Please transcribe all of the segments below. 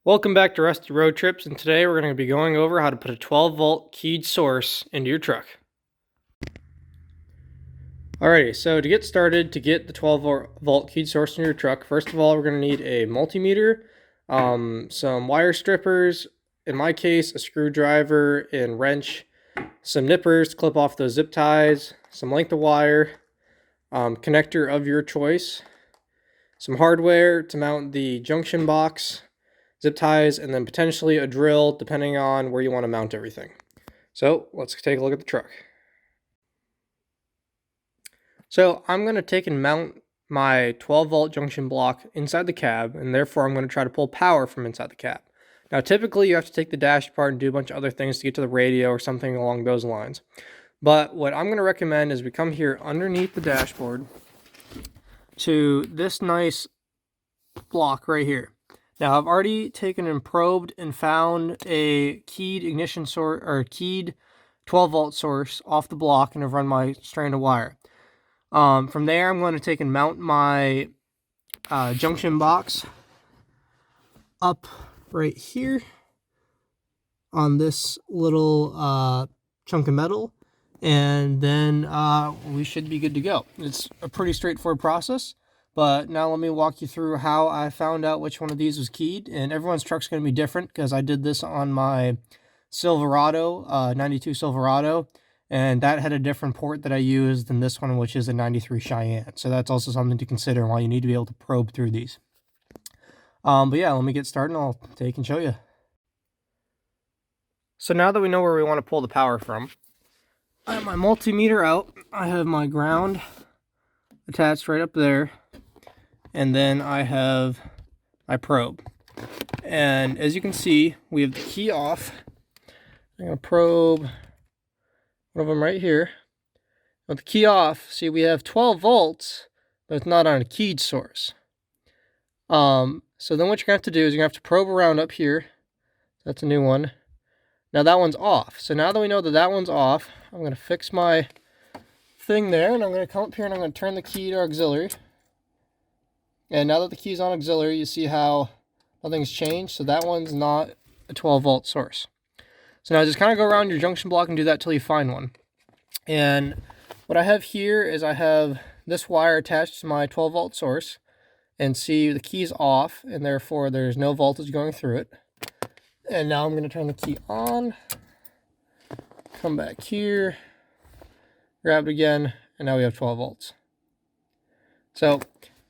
Welcome back to Rusty Road Trips, and today we're going to be going over how to put a 12-volt keyed source into your truck. Alrighty, so to get started, to get the 12-volt keyed source in your truck, first of all, we're going to need a multimeter, some wire strippers, in my case, a screwdriver and wrench, some nippers to clip off those zip ties, some length of wire, connector of your choice, some hardware to mount the junction box, zip ties, and then potentially a drill depending on where you want to mount everything. So let's take a look at the truck. So I'm going to take and mount my 12-volt junction block inside the cab, and therefore I'm going to try to pull power from inside the cab. Now typically you have to take the dash apart and do a bunch of other things to get to the radio or something along those lines. But what I'm going to recommend is we come here underneath the dashboard to this nice block right here. Now I've already taken and probed and found a keyed ignition source or keyed 12-volt source off the block, and I've run my strand of wire. From there, I'm going to take and mount my junction box up right here on this little chunk of metal, and then we should be good to go. It's a pretty straightforward process. But now let me walk you through how I found out which one of these was keyed. And everyone's truck's going to be different because I did this on my Silverado, 92 Silverado. And that had a different port that I used than this one, which is a 93 Cheyenne. So that's also something to consider while you need to be able to probe through these. But yeah, let me get started and I'll take and show you. So now that we know where we want to pull the power from, I have my multimeter out. I have my ground attached right up there. And then I have my probe. And as you can see, we have the key off. I'm going to probe one of them right here. With the key off, see we have 12 volts, but it's not on a keyed source. So then what you're going to have to do is you're going to have to probe around up here. That's a new one. Now that one's off. So now that we know that that one's off, I'm going to fix my thing there, and I'm going to come up here and I'm going to turn the key to auxiliary. And now that the key's on auxiliary, you see how nothing's changed. So that one's not a 12-volt source. So now just kind of go around your junction block and do that till you find one. And what I have here is I have this wire attached to my 12-volt source. And see, the key's off, and therefore there's no voltage going through it. And now I'm going to turn the key on. Come back here. Grab it again. And now we have 12 volts. So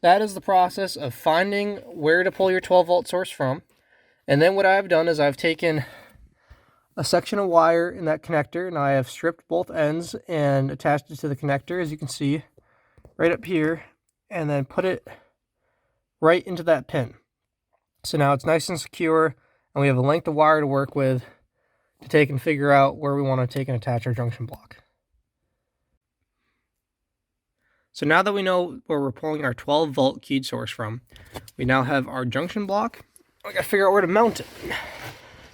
that is the process of finding where to pull your 12-volt source from. And then what I've done is I've taken a section of wire in that connector, and I have stripped both ends and attached it to the connector, as you can see, right up here, and then put it right into that pin. So now it's nice and secure, and we have a length of wire to work with to take and figure out where we want to take and attach our junction block. So now that we know where we're pulling our 12-volt keyed source from, we now have our junction block. We gotta figure out where to mount it.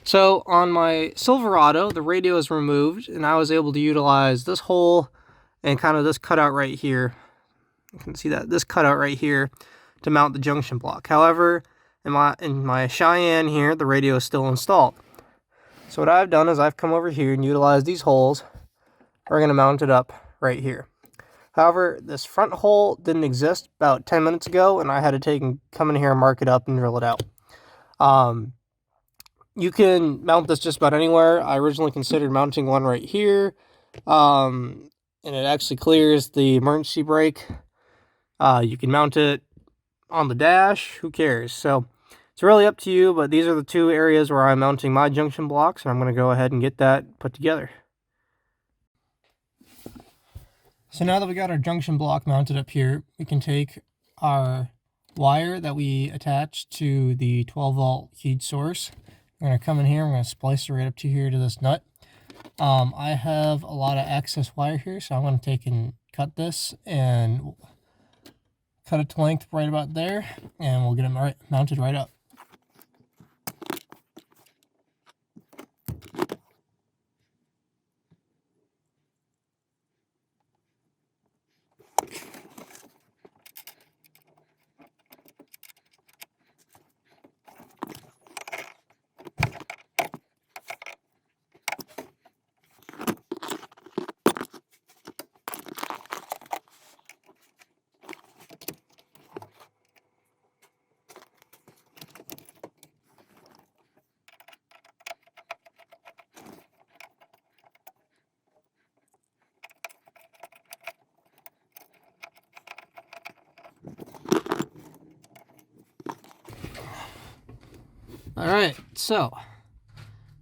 So on my Silverado, the radio is removed, and I was able to utilize this hole and kind of this cutout right here. You can see that, this cutout right here, to mount the junction block. However, in my Cheyenne here, the radio is still installed. So what I've done is I've come over here and utilized these holes. We're gonna mount it up right here. However, this front hole didn't exist about 10 minutes ago, and I had to come in here and mark it up and drill it out. You can mount this just about anywhere. I originally considered mounting one right here, and it actually clears the emergency brake. You can mount it on the dash, who cares? So it's really up to you, but these are the two areas where I'm mounting my junction blocks, and I'm going to go ahead and get that put together. So now that we got our junction block mounted up here, we can take our wire that we attached to the 12-volt keyed source. I'm going to come in here, I'm going to splice it right up to here to this nut. I have a lot of excess wire here, so I'm going to take and cut this and cut it to length right about there, and we'll get it mounted right up. Alright, so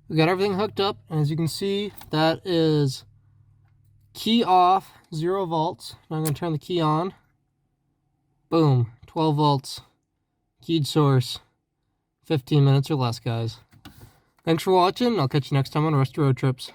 we got everything hooked up, and as you can see, that is key off, 0 volts. Now I'm going to turn the key on. Boom, 12 volts. Keyed source. 15 minutes or less, guys. Thanks for watching. I'll catch you next time on Rusty Road Trips.